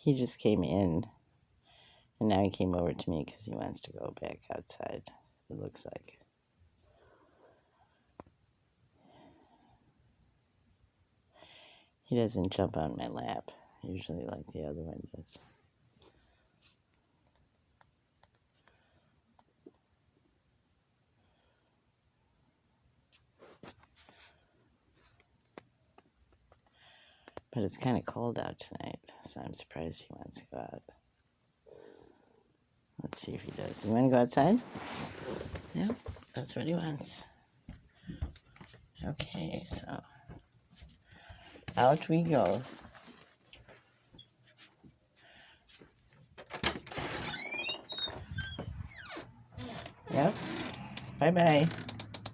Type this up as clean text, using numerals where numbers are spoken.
He just came in, and now he came over to me because he wants to go back outside, it looks like. He doesn't jump on my lap, usually like the other one does. But it's kind of cold out tonight, so I'm surprised he wants to go out. Let's see if he does. You want to go outside? Yeah, that's what he wants. Okay, so out we go. Yep. Bye-bye.